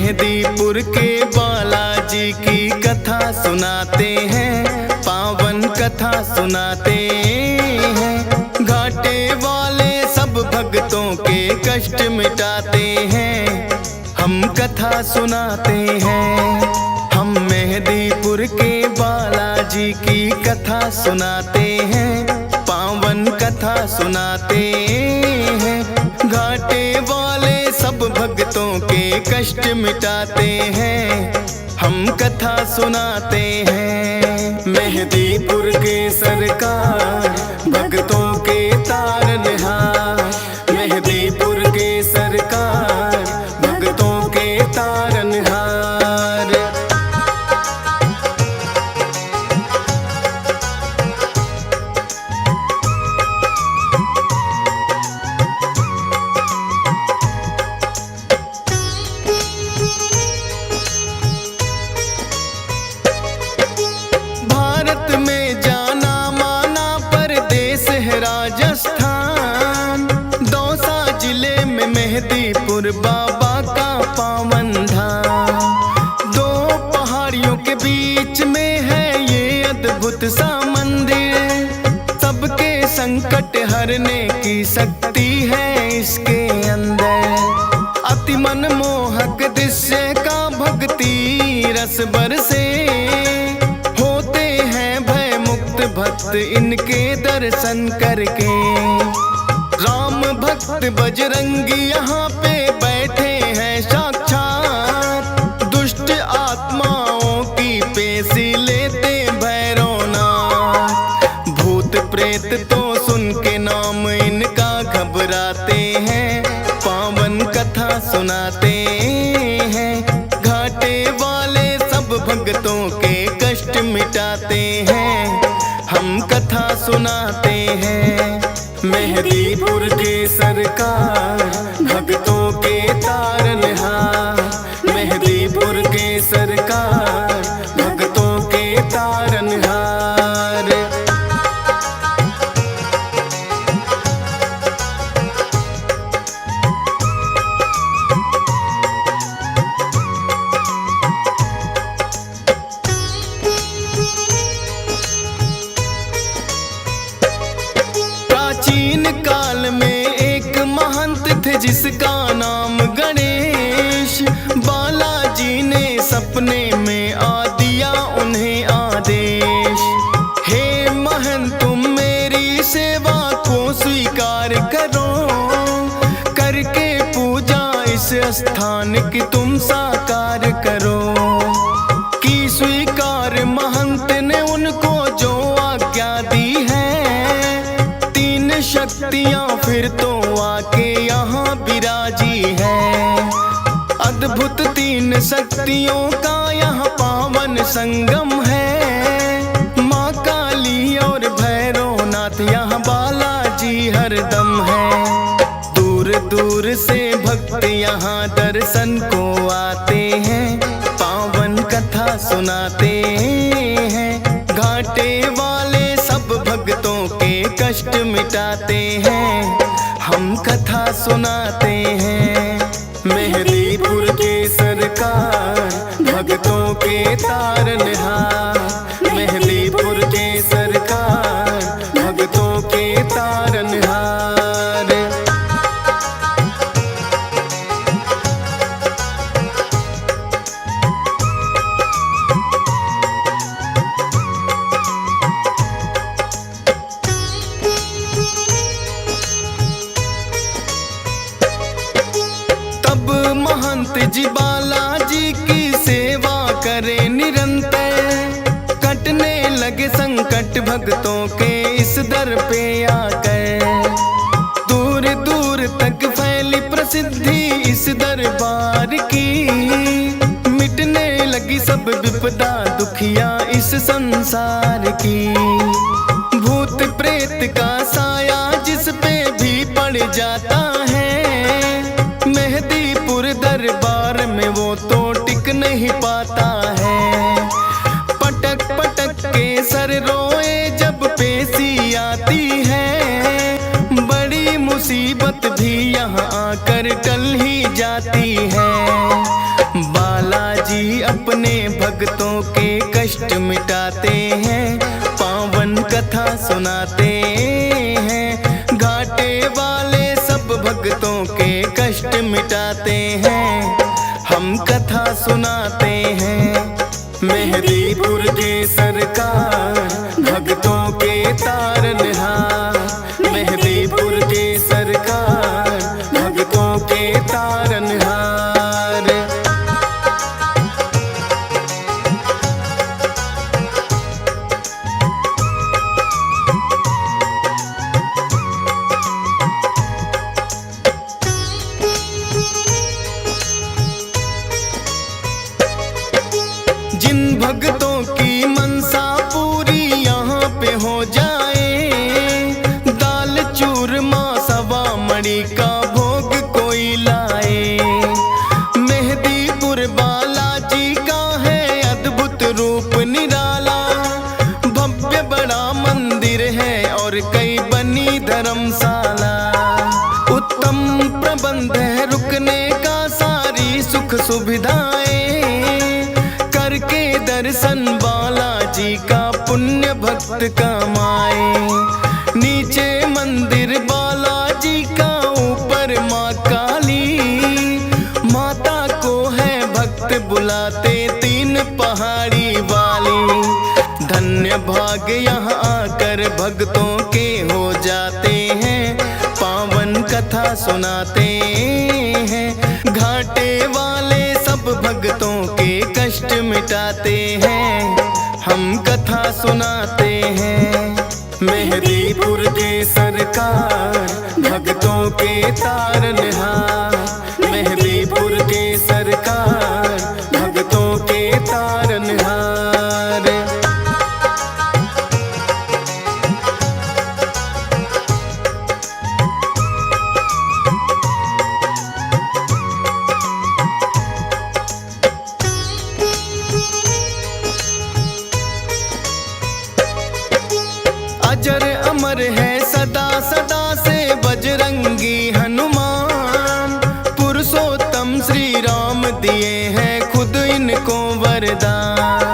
मेहंदीपुर के बालाजी की कथा सुनाते हैं, पावन कथा सुनाते हैं। घाटे वाले सब भक्तों के कष्ट मिटाते हैं, हम कथा सुनाते हैं। हम मेहंदीपुर के बालाजी की कथा सुनाते हैं, पावन कथा सुनाते हैं। घाटे वाले सब भक्तों के कष्ट मिटाते हैं, हम कथा सुनाते हैं। मेहंदीपुर के सरकार भक्तों के तारनहार, मेहंदीपुर के सरकार भक्तों के तारनहार। राजस्थान दौसा जिले में मेहंदीपुर बाबा का पावन धाम। दो पहाड़ियों के बीच में है ये अद्भुत सा मंदिर, सबके संकट हरने की शक्ति है इसके अंदर। अति मनमोहक दृश्य का भक्ति रस बरसे, होते हैं भय मुक्त भक्त इनके दर्शन करके। राम भक्त बजरंगी यहाँ पे बैठे हैं साक्षात, दुष्ट आत्माओं की पेशी लेते भैरवनाथ। भूत प्रेत तो सुन के नाम इनका घबराते हैं, पावन कथा सुनाते हैं। घाटे वाले सब भक्तों के कष्ट मिटाते हैं, हम कथा सुनाते हैं। मेहंदीपुर के सरकार भक्तों के तारनहार, मेहंदीपुर के सरकार भक्तों के तारनहार। प्राचीन काल में एक महंत थे जिसका नाम गणेश। बालाजी ने सपने में आ दिया उन्हें आदेश, हे महंत तुम मेरी सेवा को स्वीकार करो, करके पूजा इस स्थान की तुम साकार करो। की स्वीकार महंत ने उनको जो आज्ञा दी है, शक्तियाँ फिर तो आके यहाँ विराजी है। अद्भुत तीन शक्तियों का यहाँ पावन संगम है। माँ काली और भैरवनाथ यहाँ बालाजी हरदम है। दूर दूर से भक्त यहाँ दर्शन को आते हैं, पावन कथा सुनाते हैं। घाटे वाले सब भक्तों के कष्ट मिटाते हैं, हम कथा सुनाते हैं। मेहंदीपुर के सरकार भक्तों के तारनहार, मेहंदीपुर के सरकार भक्तों के तारनहार। महंत जी बालाजी की सेवा करे निरंतर, कटने लगे संकट भक्तों के इस दर पे आकर। दूर दूर तक फैली प्रसिद्धि इस दरबार की, मिटने लगी सब विपदा दुखिया इस संसार की। भूत प्रेत का साया जिस पे भी पड़ जाता है, मेहंदीपुर दरबार में वो तो टिक नहीं पाता है। पटक पटक के सर रोए जब पेशी आती है, बड़ी मुसीबत भी यहाँ आकर टल ही जाती है। भक्तों के कष्ट मिटाते हैं, पावन कथा सुनाते हैं। घाटे वाले सब भक्तों के कष्ट मिटाते हैं, हम कथा सुनाते हैं। मेहदीपुर के सरकार भक्तों के तारनहार, मेहदीपुर के सरकार भक्तों के तारनहार। जिन भक्तों की मनसा पूरी यहाँ पे हो जाए, दाल चूरमा सवा मणि का भोग कोई लाए। मेहदीपुर बालाजी का है अद्भुत रूप निराला, भव्य बड़ा मंदिर है और कई बनी धर्मशाला। उत्तम प्रबंध है रुकने का, सारी सुख सुविधाएं करके दर्शन बालाजी का पुण्य भक्त कमाए। नीचे मंदिर बालाजी का, ऊपर माँ काली, माता को है भक्त बुलाते तीन पहाड़ी वाली। धन्य भाग यहाँ आकर भक्तों के हो जाते हैं, पावन कथा सुनाते हैं। घाटे वाले सब भक्तों के कष्ट मिटाते हैं, हम कथा सुनाते हैं। मेहदीपुर के सरकार भक्तों के तारनहार, मेहदीपुर के सरकार भक्तों के तारनहार। अजर अमर है सदा सदा से बजरंगी हनुमान, पुरुषोत्तम श्री राम दिए हैं खुद इनको वरदान।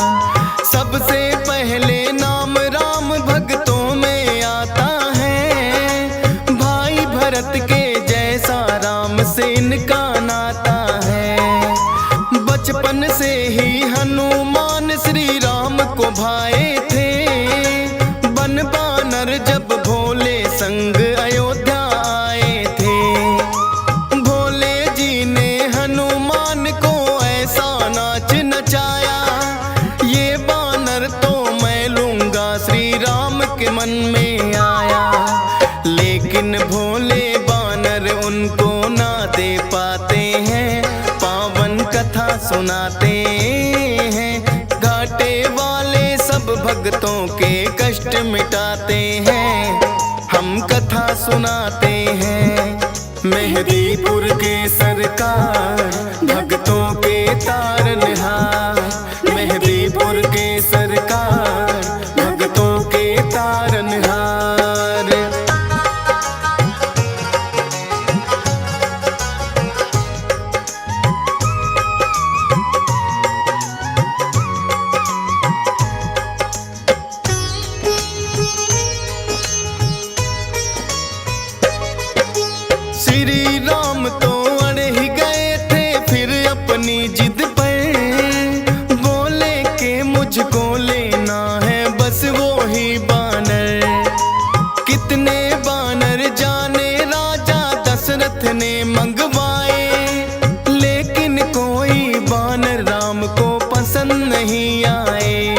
सबसे पहले नाम राम भक्तों में आता है, भाई भरत के जैसा राम से इनका नाता है। बचपन से ही हनुमान श्री राम को भाए थे, जब भोले संग अयोध्या आए थे। भोले जी ने हनुमान को ऐसा नाच नचाया, ये बानर तो मैं लूंगा श्री राम के मन में आया। लेकिन भोले बानर उनको ना दे पाते हैं, पावन कथा सुनाते हैं। घाटे वाले सब भक्तों के कष्ट मिटाते हैं, हम कथा सुनाते हैं। मेहदीपुर के सरकार भक्तों के तारनहार, मेहदीपुर के सरकार भक्तों के तारनहार। श्री राम तो अड़ ही गए थे फिर अपनी जिद पर, बोले के मुझको लेना है बस वो ही बानर। कितने बानर जाने राजा दशरथ ने मंगवाए, लेकिन कोई बानर राम को पसंद नहीं आए।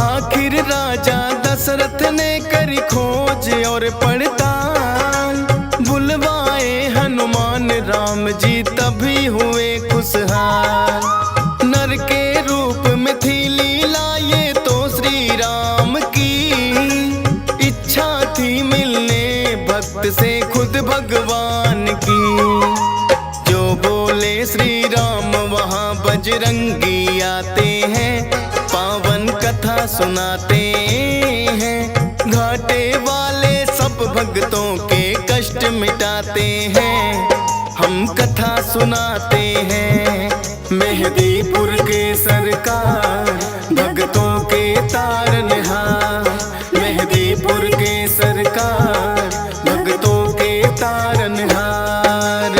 आखिर राजा दशरथ ने करी खोज और पड़ताल, बुलवाए हनुमान राम जी तभी हुए खुशहाल। नर के रूप में थी लीला ये तो श्री राम की, इच्छा थी मिलने भक्त से खुद भगवान की। जो बोले श्री राम वहाँ बजरंगी आते हैं, पावन कथा सुनाते हैं। घाटे वाले सब भक्तों के कष्ट मिटाते हैं, हम कथा सुनाते हैं। मेहदीपुर के सरकार सरकार, भक्तों के तारनहार।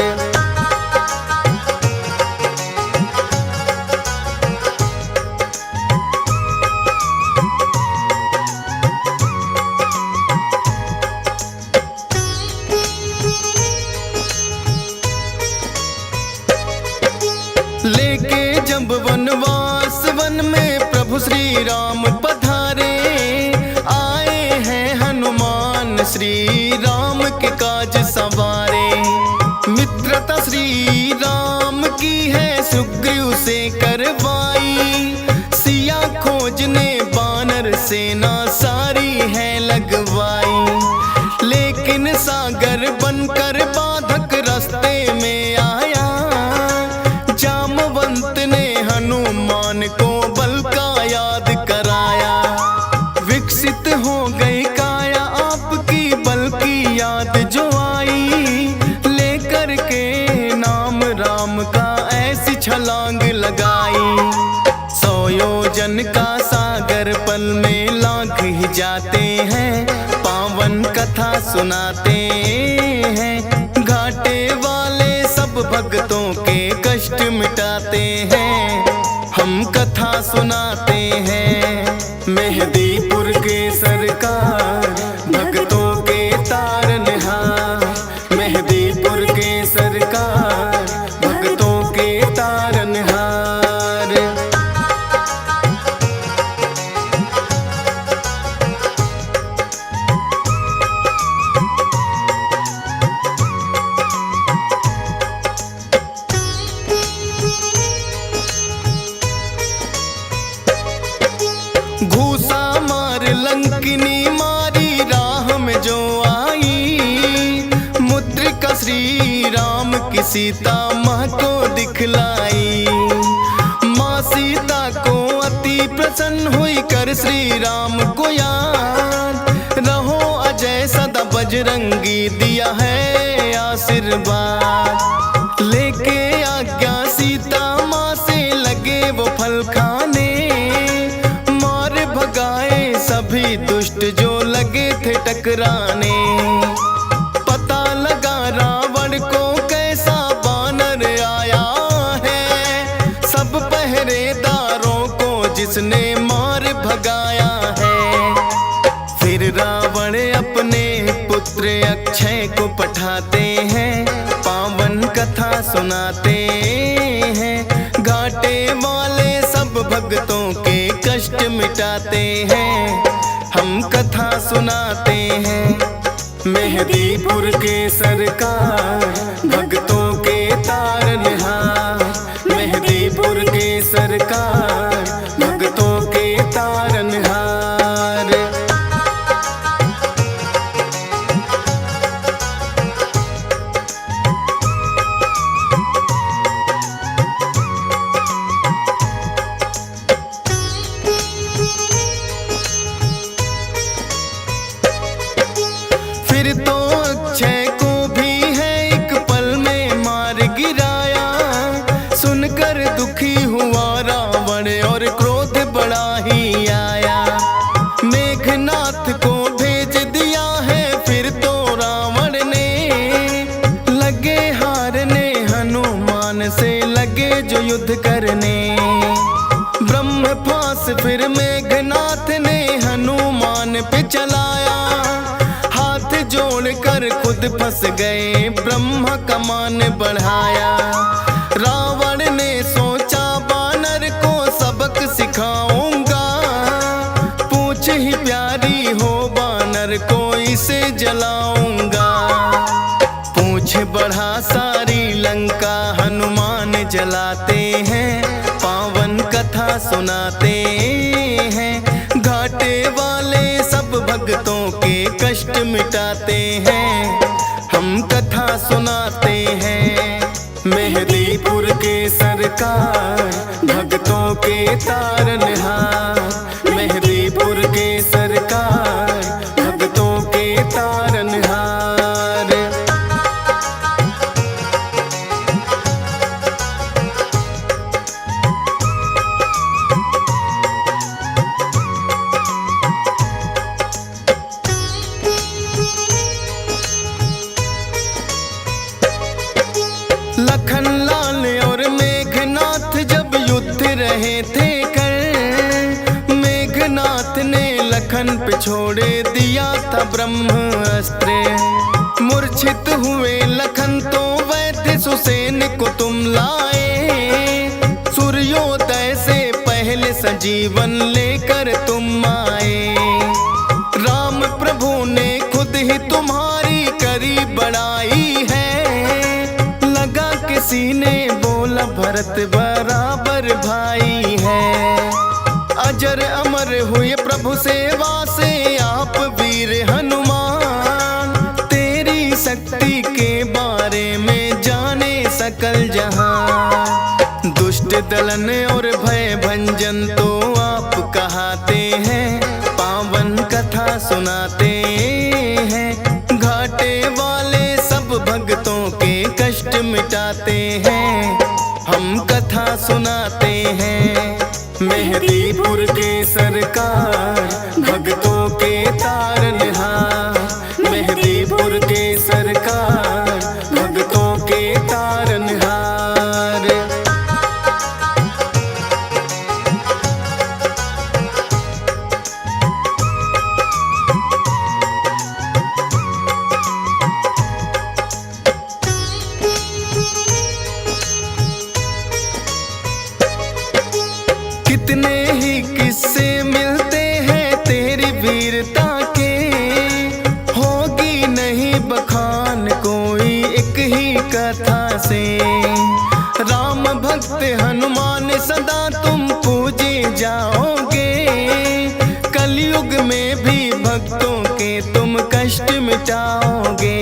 लेके जब वनवास वन में प्रभु श्री राम पधारे, आए हैं हनुमान श्री राम के काज सवारे। मित्रता श्री राम की है सुग्रीव से करवाई, सिया खोजने बानर सेना सारी है लगवाई। लेकिन सागर बनकर बाधक रास्ते में आया, जामवंत ने हनुमान को बल का याद कराया। विकसित हो गई काया आपकी बल की याद जो आई, लेकर के नाम राम का ऐसी छलांग लगाई। 100 योजन का सागर पल में लांघ ही जाते हैं, पावन कथा सुनाते हैं। घाटे वाले सब भक्तों के कष्ट मिटाते हैं, हम कथा सुनाते हैं। मेहदीपुर के सरकार, भक्तों के तारनहार। मेहदीपुर के सरकार, भक्तों के तारनहार। घूसा मार लंकिनी मारी राह में जो आई, मुद्रिका श्री राम की सीता माँ को दिखलाई। माँ सीता को अति प्रसन्न हुई कर श्री राम को याद, रहो अजय सदा बजरंगी दिया है आशीर्वाद। लेके आज्ञा सीता माँ से लगे वो फल खाने, भगाए सभी दुष्ट जो लगे थे टकराने। पता लगा रावण को कैसा बानर आया है, सब पहरेदारों को जिसने मार भगाया है। फिर रावण अपने पुत्र अक्षय को पठाते हैं, पावन कथा सुनाते हैं। घाटे वाले सब भक्तों के कष्ट मिटाते हैं, हम कथा सुनाते हैं। मेहदीपुर के सरकार, भक्तों के तारनहार। मेहदीपुर के सरकार, भक्तों के तारनहार। फिर तो अक्षय को भी है एक पल में मार गिराया, सुनकर दुखी हुआ रावण और क्रोध बड़ा ही आया। मेघनाथ को भेज दिया है फिर तो रावण ने, लगे हारने हनुमान से लगे जो युद्ध करने। ब्रह्मपास फिर मेघनाथ ने हनुमान पे चलाया, जोड़कर खुद फंस गए ब्रह्मा का मान बढ़ाया। रावण ने सोचा बानर को सबक सिखाऊंगा, पूछ ही प्यारी हो बानर को इसे जलाऊंगा। पूछ बढ़ा सारी लंका हनुमान जलाते हैं, पावन कथा सुनाते हैं। घाटे वाले सब भक्तों के कष्ट मिटाते हैं, हम कथा सुनाते हैं। मेहदीपुर के सरकार, भक्तों के तारनहार। मेहदीपुर के सरकार, भक्तों के तारनहार। में थे कर, मेघनाथ ने लखन पे छोड़े दिया था ब्रह्मास्त्र। मूर्छित हुए लखन तो वैद्य सुसेन को तुम लाए, सूर्योदय से पहले सजीवन लेकर तुम आए। राम प्रभु ने खुद ही तुम्हारी करी बड़ाई है, लगा किसी ने बोला भरत बराबर भाई है। अजर अमर हुए प्रभु सेवा से आप वीर हनुमान, तेरी शक्ति के बारे में जाने सकल जहां। दुष्ट दलन और भय भंजन तो आप कहाते हैं, पावन कथा सुनाते हैं। घाटे वाले सब भक्तों के कष्ट मिटाते हैं, हम कथा सुनाते हैं। मेहदीपुर के सरकार भक्तों के तारनहार, मेहदीपुर के सरकार भक्तों के तारनहार। कितने ही किस्से मिलते हैं तेरी वीरता के, होगी नहीं बखान कोई एक ही कथा से। राम भक्त हनुमान सदा तुम पूजे जाओगे, कलयुग में भी भक्तों के तुम कष्ट मिटाओगे।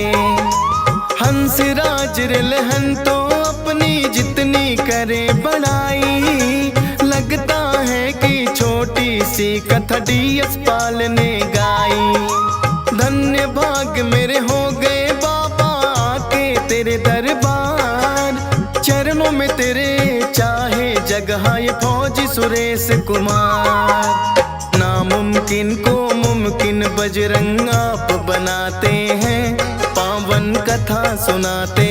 हंसराज रिलहन तो अपनी जितनी करे बड़ाई, लगता है कि छोटी सी कथा डीएस पाल ने गाई। धन्य भाग मेरे हो गए बाबा आके तेरे दरबार, चरणों में तेरे चाहे जगह ये फौजी सुरेश कुमार। नामुमकिन को मुमकिन बजरंग आप बनाते हैं, पावन कथा सुनाते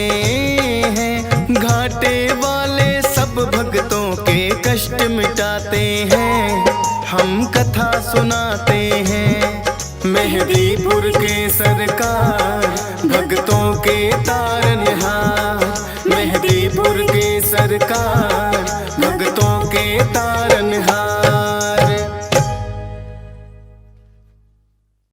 हैं। घाटे वाले सब भक्तों के कष्ट मिटाते हैं, हम कथा सुनाते हैं। मेहदीपुर के सरकार भक्तों के तारनहार, मेहदीपुर के सरकार भक्तों के तारनहार।